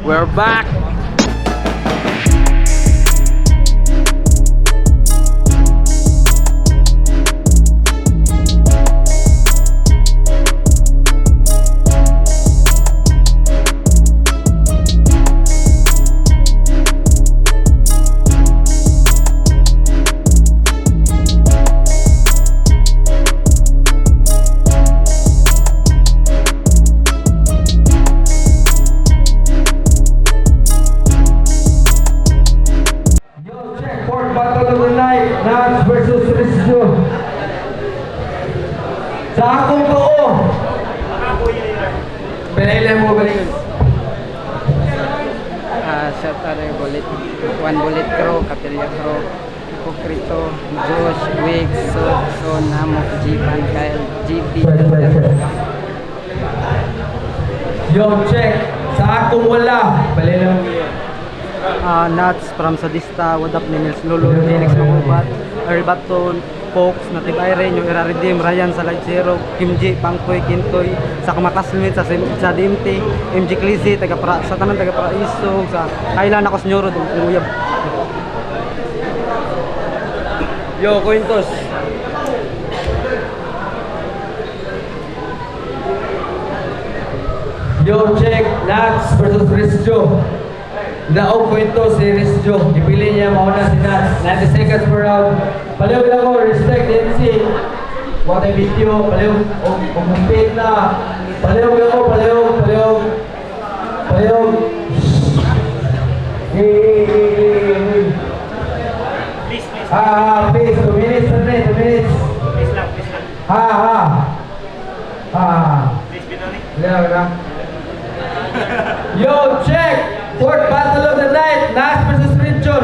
We're back! Nats versus Risjo. Sa akong buo. Pinailan mo balik. Shot bullet. One bullet crow, Kapilya crow, Hipokrito, Josh, Wiggs, Son, Hamok, Jipan, Kyle, GP. Yo, check. Sa akong wala. Pinailan mo. Nuts from Sadista, Wadap ni Nils Lolo, Felix Magubat, Erbaton, Fox, Native Irene, yung Iraredim, Ryan sa Light Zero, Kim J, Pangkoy, Kintoy, sa kumakasmit, sa DMT, MG Clissy, sa tanan taga-Paraiso, sa Kailan ako Senyoro, Uyab. Yo, Quintos. Yo, check. Nats versus Risjo. Naog ko ito si Risjo. Ipili niya mauna si Nats. 90 seconds per round. Paliw lang ako. Respect MC. What a video. Paliw. Kumpit na. Paliw lang ako. Paliw. Please. 2 minutes. 2 minutes. Please lang. Please, Binoni. Lang. Yo, check! Fourth battle of the night, Nats versus Risjo.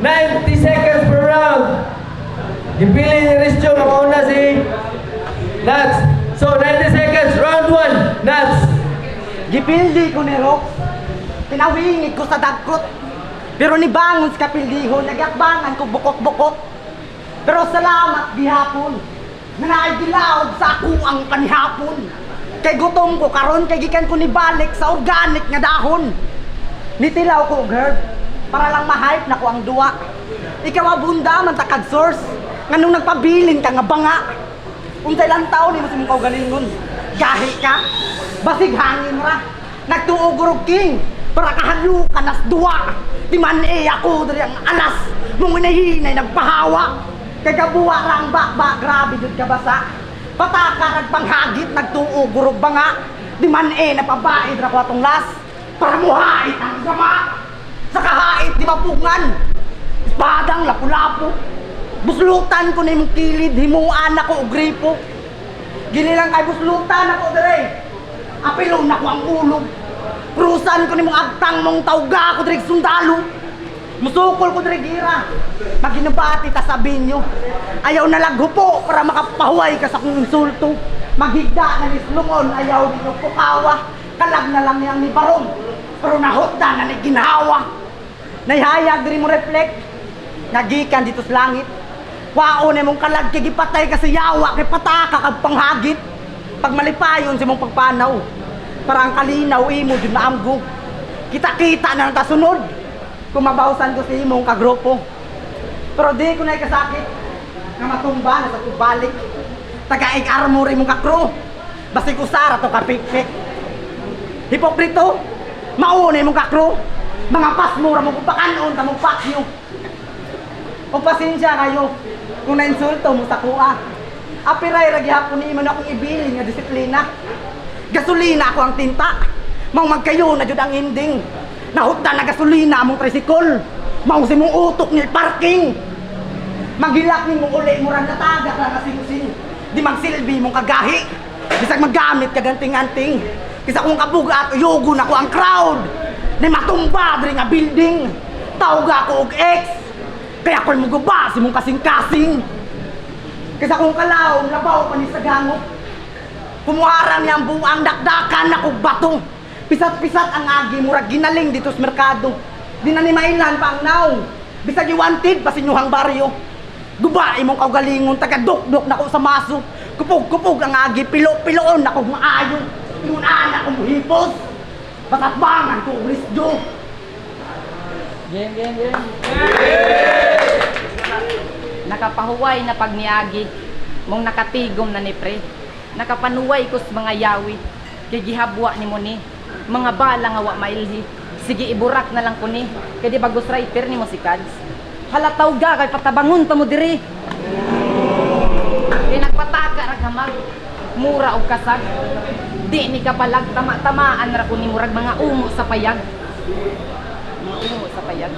90 seconds per round. Ipili ni Risjo, makauna si Nats. So, 90 seconds, round 1, Nats. Gipildi ko ni Rox. Pinawingit ko sa dagkot. Pero ni bangon sa kapildiho, nagakbangan ko bukok-bukok. Pero salamat gihapon. Nanaigilaog sa ako ang panihapon. Kay gutom ko karon kay gikan ko ni balik sa organic nga dahon. Nitilaw ko og herb para lang ma-hype na ko ang duwa. Ikaw abunda man takag source nganong nagpabilin ka nga banga. Unsay lang taon ni mo sa mong kaugalingon. Gahi ka. Basig hangin ra. Nagtuog gurog king para kahadlukan nas duwa. Di man ako diri ang alas mong inahinay nagpahawa. Kay kabuwa ra ang bakba grabe jud ka basa. Pataka nagpanghagit, nagtuog, gurog ba nga? Di man napabaid na ko atong las para muhait ang gama. Sa kahait, di mapungan. Espadang, lapu-lapu. Buslutan ko na yung kilid, himuan ako o gripo. Ginilang kay buslutan ako dire. Apilon ako ang ulog. Prusan ko na yung agtang mong tauga ako dire sundalo. Musukol ko dire gira. Maginabati ta sabihin nyo. Ayaw na laghupo para makapahuay ka sa kong insulto. Maghigda na ni Slungon, ayaw ninyo pukawa. Kalag na lang niyang ni Barong. Pero nahutda na ni ginhawa. Nahihayag diri mo reflect. Nagikan dito sa langit. Wao na mong kalag kay gipatay ka sa yawa kay pataka kag panghagit. Pag malipayon sa mong pagpanaw. Para ang kalinaw imo jud na amgo. Kita-kita na ang kasunod. Kumabawsan ko sa imong kagrupo. Pero di ko na ikasakit na matumba na sa kubalik. Taga-ig armor imong kakro. Basi ko sara to kapikpik. Hipokrito, mauna imong kakro. Mga pasmura mong kupakanon ta mong pakyo. O pasensya kayo kung na-insulto mo sa kuha. Apiray ra gihapon ni man akong ibilin nga disiplina. Gasolina ako ang tinta. Mao magkayo na jud ang ending. Nahutda na gasolina among tricycle. Mao si mong utok ni parking. Maghilak ni mong uli murang natagak na kasing-sing. Di magsilbi mong kagahi. Bisag maggamit kaganting-anting. Kisa kong kabuga at uyugo na ko ang crowd. Di matumba diri nga building. Tawga ko og ex. Kaya ako'y muguba si mong kasing-kasing. Kisa kong kalaw, labaw pa ni sa gangok. Kumuharang niya ang buang dakdakan na kong bato. Pisat-pisat ang agi, murag ginaling dito sa merkado. Di na ni mailan pa ang naw. Bisag wanted pa sinyuhang baryo. Guba imong kaugalingon, taga-dok-dok na ko sa maso. Kupog-kupog ang agi, pilo-piloon na kong maayo. Inunan na kong hipos. Patatbangan ko Risjo. Game. Nakapahuway na pagniagi, mong nakatigom na ni pre. Nakapanuway ko sa mga yawi, kay gihabwa ni mo ni. Mga bala nga wa mailhi. Sige iburak na lang ko ni, kay di bagos writer ni mo si Kads. Halataw ga kay patabangon ta mo diri. Kay nagpataka ra gamag, mura og kasag. Di ni kapalag tama-tamaan ra ko ni murag mga umo sa payag. Mga umo sa payag.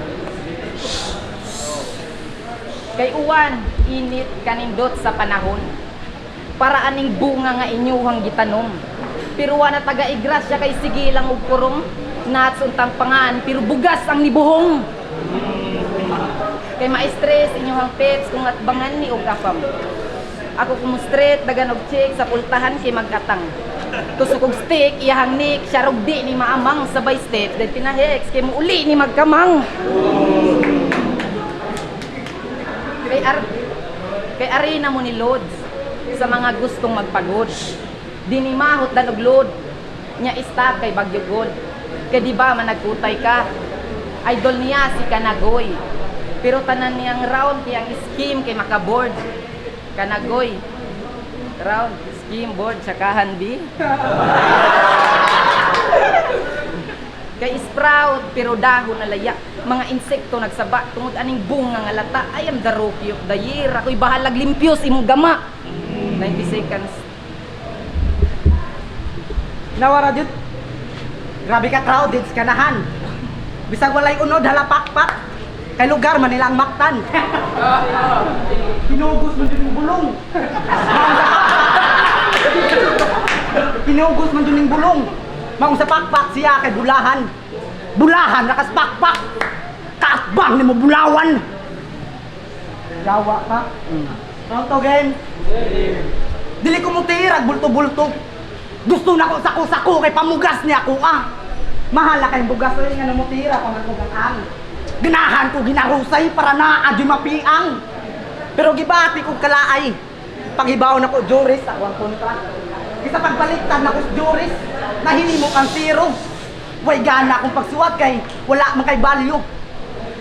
Kay uwan, init kanindot sa panahon. Para aning bunga nga inyuhang gitanom. Pero na taga-igrasya kay sige lang og kurong. Nats untang pangan, pero bugas ang nibuhong. Kay ma-stress inyuhang pets kung atbangan ni og kapam. Ako kumu-straight, dagan og check sa pultahan kay mag-atang. Tusok og stick, iyahang nik, siya rog di ni maamang sabay steps. Then pinahex, kay mo uli ni magkamang. Kay arena mo ni Lods sa mga gustong magpagod. Dinimahot dan og load. Nya istak kay Bagyo God. Kay di ba man nagkutay ka? Idol niya si Kanagoy. Pero tanan niyang round kay ang scheme kay makaboard. Kanagoy. Round, scheme, board, sakahan di. Kay sprout pero dahon na laya. Mga insekto nagsaba tungod aning bunga nga lata. I am the rookie of the year. Ako'y bahalag limpios imong gama. 90 seconds. Nawara jud. Grabe ka crowded sa kanahan. Bisag walay unod halapakpak. Kay lugar man nila ang maktan. Pinugos man din yung bulong. Pinugos man din yung bulong. Maong sa pakpak siya kay bulahan. Bulahan rakas pakpak. Kaatbang ni mo bulawan. Gawa ka. Ano to game? Dili ko mo tirag bulto-bulto. Gusto na ko sako-sako kay pamugas niya ako Mahala kay bugas rin nga namutira pamagkugang Ganahan ko ginarusay para na adi mapiang. Pero gibati ko kalaay. Pagibaw na ko juris ako ang kontra. Kisa pagbaliktad na ko juris, nahini mo kang zero. Way gana akong pagsuwat kay wala man kay balyo.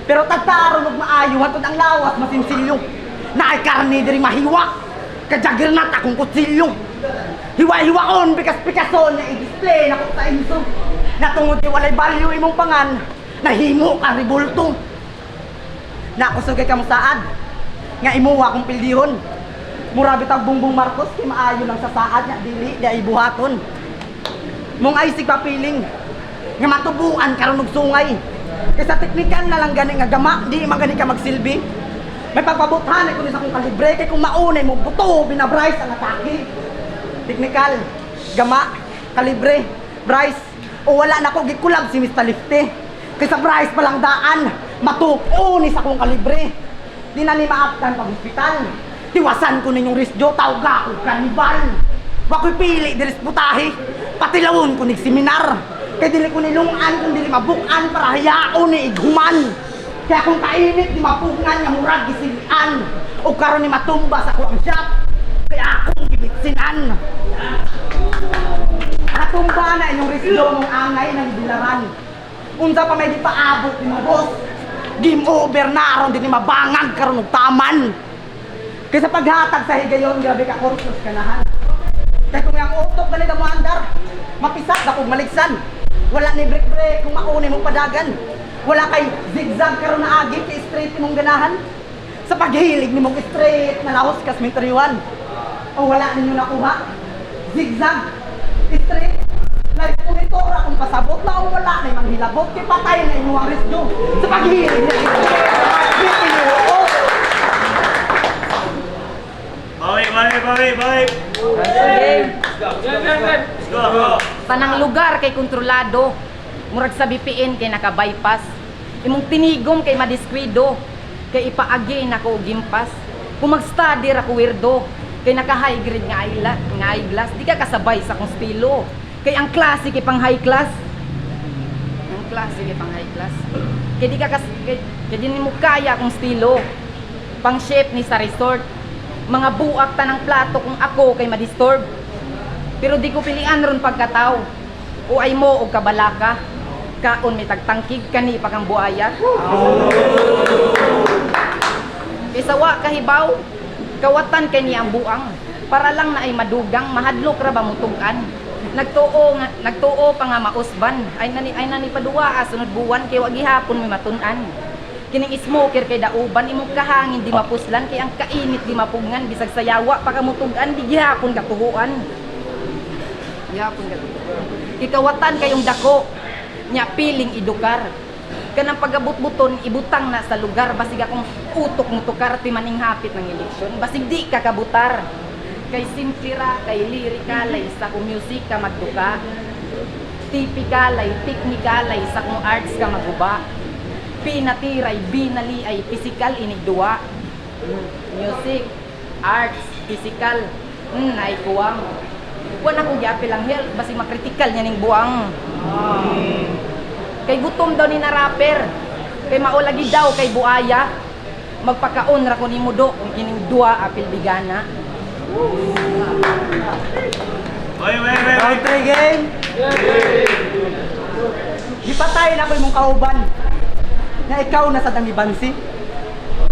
Pero tagtaron og maayo hatod ang lawas masinsilyo. Naay karne diri mahiwa. Kajagernat akong kutsilyo. Hiwa-hiwaon pikas-pikason na i-display na ko sa inso. Natungod kay walay balyo imong pangan. Nahimo ka ribulto. Nakusugay ka mo saad. Nga imuha kong pildihon. Mura bitag Bongbong Marcos kay maayo lang sa saad nya dili di buhaton. Mong ay sigpapiling nga matubuan karon og sungay. Kay sa teknikal na lang gani nga gama di magani ka magsilbi. May pagpabuthan ko ni sa akong kalibre kay kung maunay mo buto binabryce ang atake. Teknikal, gama, kalibre, Bryce. O wala na ko gikulab si Mr. Lifty. Kaysa Bryce palang daan, matupo ni sa akong kalibre. Di na ni maaptan pag-hospital. Tiwasan ko ninyong Risjo, tawga ko kanibal. Wako'y pili diris putahe, patilawon ko ni seminar. Kaya dili ko nilungan kung dili mabukan para hayaon ni ighuman. Kaya kung kainit di mapugngan nga murag gisilian. O karon ni matumba sa kuang shop, kaya akong gibitsinan. Natumba na inyong Risjo mong angay ng bilaran. Unsa pa may di paabot ni mga boss. Game over na aron din ni mabangag karon og taman. Kaysa paghatag sa higayon grabe ka kursus kanahan. Kaya kung ang utok dali mo andar, mapisak na kung maligsan. Wala ni break kung maunay mong padagan. Wala kay zigzag karon na agi kay straight mong ganahan. Sa paghilig ni mong straight na lahos kas minteriwan. O wala ninyo nakuha. Zigzag, straight. Like unitora kung pasabot na o wala na yung hilabot kay patay na inyong Risjo sa paghihilig na Bawi. Let's go. Tanang lugar kay kontrolado. Murag sa BPN kay naka-bypass. Imong tinigom kay madiskwido. Kay ipaagi na ko og gimpas. Kung mag-study ra ko weirdo. Kay naka-high grade nga eyeglass. Di ka kasabay sa kong estilo. Kay ang klase kay pang high class. Ang klase kay pang high class. Kay di ka kay di mo kaya kung estilo. Pang chef ni sa resort. Mga buak tanang plato kung ako kay madisturb. Pero di ko pilian ron pagkataw. O ay mo og kabalaka, kaon may tagtangkig kani pa kang buaya. Isawa kahibaw, kawatan kay ni ang buang, para lang na ay madugang, mahadlok ra ba mutugan. Nagtuo pa nga mausban, ay nani padua sunod buwan kay wa gihapon may matun-an. Kining smoker kay dauban imong kahangin di mapuslan kay ang kainit di mapungan bisag sayawa pa kamutugan di gihapon katuhuan. Gihapon katuhuan. Ikawatan kayong dako nya piling idukar. Kanang pagabut-buton ibutang na sa lugar basig akong utok mo tukar ti maning hapit ng eleksyon basig di ka kabutar. Kay simple ra kay lirikalay sa kung music ka magduka. Tipikalay, teknikalay sa kung arts ka maguba. Pinatiray, binali ay physical inigduwa. Music, arts, physical, ay kuwang. Wala ko gyapil ang health, basi makritikal niya ning buang. Kay gutom daw ni na rapper, kay maulagi daw kay buaya. Magpakaon ra ko ni mudo kung kining dua apil bigana. Round 3 game. Di patay na ko imong kauban. Na ikaw na sa dangibansi.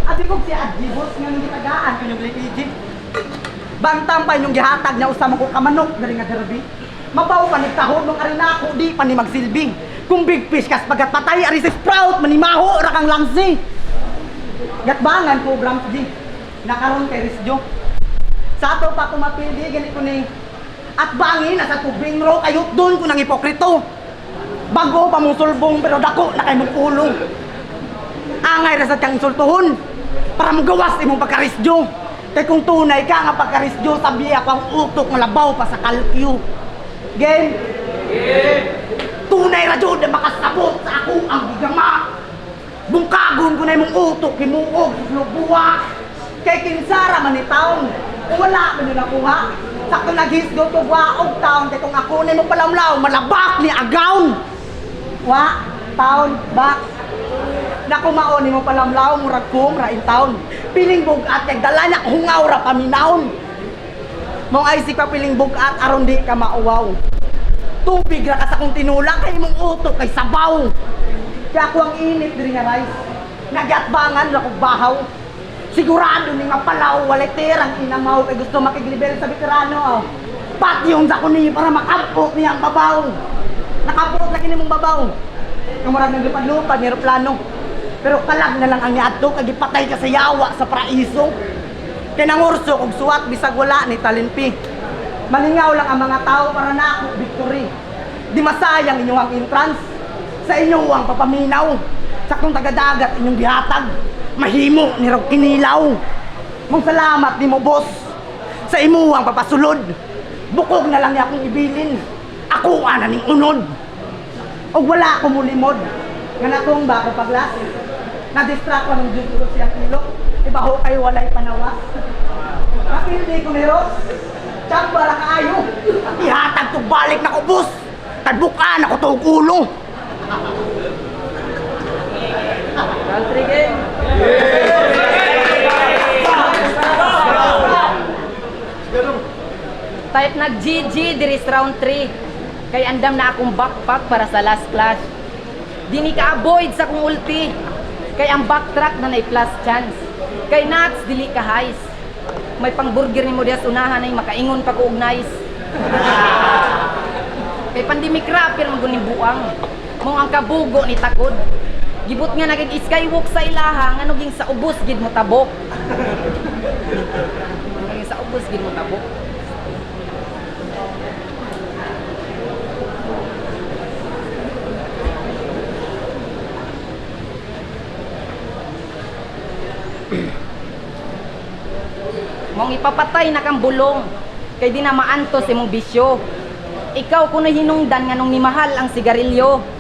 Abi ko si Adjibos nga nang gitagaan ko yung lipiji. Bantang pa inyong gihatag na usama ko kamanok dali nga derby. Mabaw pa nagtahod nung arena ako di pa ni magsilbing. Kung big fish kas pagat patay ari si Sprout manimaho ra kang langsi. Gatbangan ko Bram G. Nakaron kay Risjo. Sa ato pa tumapildi ganit ko ni at bangin nasa tubing ro kayot doon ko nang ipokrito. Bago pa mong sulbong pero dako na kay mong ulo. Angay ra sa tiyang insultuhon para magawas imong pagkarisdyo. Kay kung tunay ka nga pagkarisdyo sabi ako ang utok nga labaw pa sa kalkyo. Game? Tunay ra jud na makasabot sa ako ang gigama. Bungkagon ko na imong utok himuog lubuwa. Kay kinsara man ni taon. Kung wala man yun nakuha. Sakto naghisgo to waog taon kay kung ako na imong palamlaw malabak ni agawn. Wa taon bak. Na kumaon ni mo palamlaw murag kum ra in taon. Piling bugat kay dala na hungaw ra paminawon. Mong ay si pa piling bugat aron di ka mauwaw. Tubig ra ka sa kong tinulang kay imong utok kay sabaw. Kaya ako ang init diri nga rice. Nagyatbangan ra kog bahaw. Sigurado ni nga palaw walay terang inamaw kay gusto makiglibel sa veterano. Oh. Patyong sa kuni para makampok niya ang babaw. Nakampok lagi nimong babaw. Kamurag ng lupad-lupad ni aeroplano. Pero kalag na lang ang niadto kay gipatay ka sa yawa sa praiso. Kay nangurso og suwat bisag wala ni talimpi. Malingaw lang ang mga tao para na ako victory. Di masayang inyong entrance sa inyong papaminaw. Sa kung tagadagat inyong gihatag. Mahimo ni raw kinilaw. Mong salamat ni mo boss sa imuwang papasulod. Bukog na lang niya akong ibilin. Ako ana ning unod. Og wala ko mulimod. Nga natong ba ako paglas. Na-distract ko ng judo siyang ilok. Ibaho kayo walay panawas. Kapildi ko ni Ross. Tsamba ra kaayo. Ihatag to balik na ko boss. Tadbukan ako to ulo. Country game. Type nag GG diri sa round 3. Kay andam na akong backpack para sa last clash. Dini ka avoid sa kong ulti. Kay ang backtrack na nay plus chance. Kay nuts dili ka highs. May pang burger ni mo dias unahan ay makaingon pa ko og nice. Kay pandemic rapper maguning buang. Mong ang kabugo ni takod. Gibot nga naging skywalk sa ilaha nga nuging sa ubos gid mo tabok. Naging sa ubos gid mo tabok. Mong ipapatay na kang bulong kay di na maantos imong bisyo. Ikaw kuno hinungdan nga nung nimahal ang sigarilyo.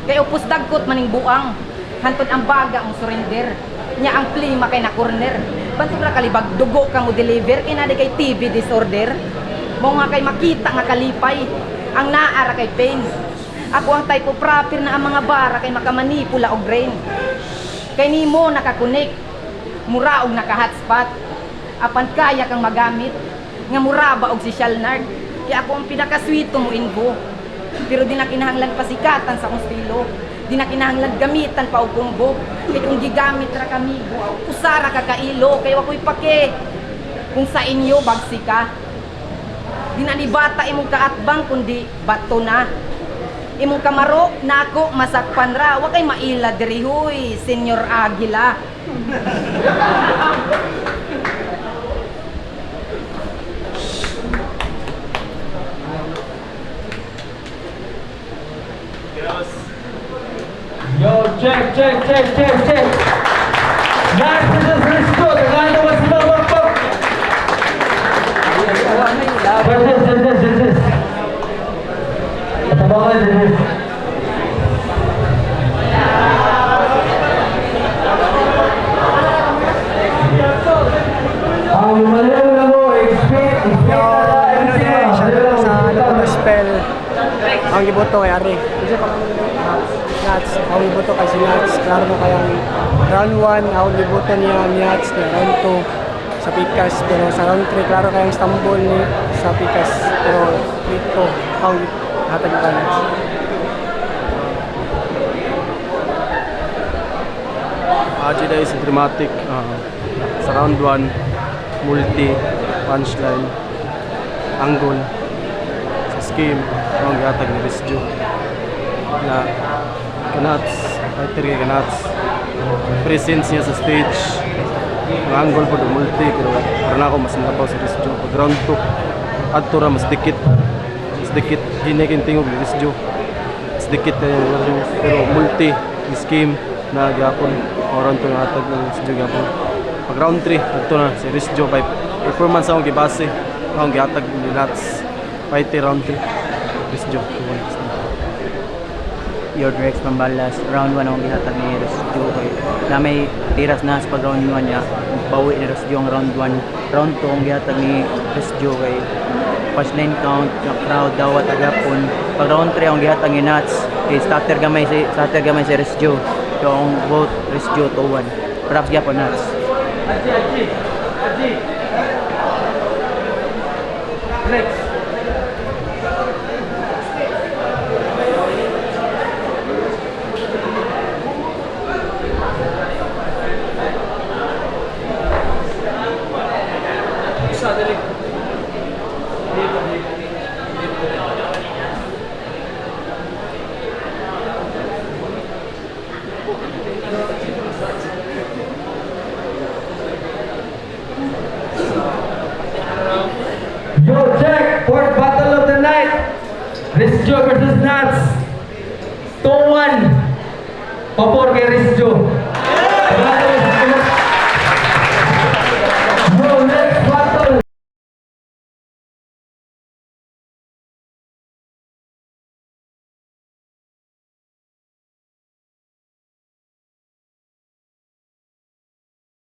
Kay upos dagkot maning buang. Hantod ang baga mo surrender. Nya ang plima kay na corner. Bantog ra kalibag dugo ka mo deliver kay nadi kay TB disorder. Mo nga kay makita nga kalipay. Ang naara kay pain. Ako ang type of proper na ang mga bara kay makamanipula og brain. Kay nimo nakakunik. Mura og naka-hotspot. Apan kaya kang magamit. Nga mura ba og social nerd. Kaya ako ang pinaka-sweet mo info. Pero di na kinahanglan pasikatan sa kong estilo. Di na kinahanglan gamitan pa og kumbo. Kay kung gigamit ra kami, usara ka kailo, kay wakoy pake. Kung sa inyo bagsi ka. Di na ni bata imong kaatbang kundi bato na. Imong kamaro nako masakpan ra, wa kay maila diri huy, Senyor Aguila. Yo, check. Nats versus Risjo. Tagalan naman sila magpap. Versus. Tabangan versus. Lumalayo na mo. Expect Sa spell ang giboto kay Ari. Nats, ang giboto kay si Nats. Klaro na kayang round 1, ang giboto niya Nats na round 2 sa Pikas. Pero sa round 3, klaro kayang Istanbul ni sa Pikas. Pero dito, ang hatag ka Nats. Ajida is dramatic. Sa round 1, multi, punchline, angle, sa scheme, ang gatag ni Risjo. Na Kanats, fighter kay Kanats. Presence niya sa stage. Ang angle po do multi, pero parang ako mas nabaw sa Risjo. Pag round 2, adto ra mas dikit. Mas dikit, hinikin tingog ni Risjo. Mas dikit na yung Risjo. Pero multi, yung scheme na gapon. O round 2 yung atag ng Risjo gapon. Pag round 3, adto na si Risjo by performance akong gibase. Akong giatag ni Nats. Fighter round 3. Risjo. Your Rex Pambalas, round 1 ang gihatag ni Risjo kay na may tiras na sa pag round 1 niya, bawi ni Risjo ang round 1. Round 2 ang gihatag ni Risjo kay first line count, crowd dawat agapon. Pag round 3 ang gihatag ni Nats, kay starter gamay si Risjo. So ang vote Risjo 2-1. Perhaps gyapon Nats. Aji. Rex. Yo, check! Fourth battle of the night. Risjo versus Nats. 2-1. Papor kay Risjo.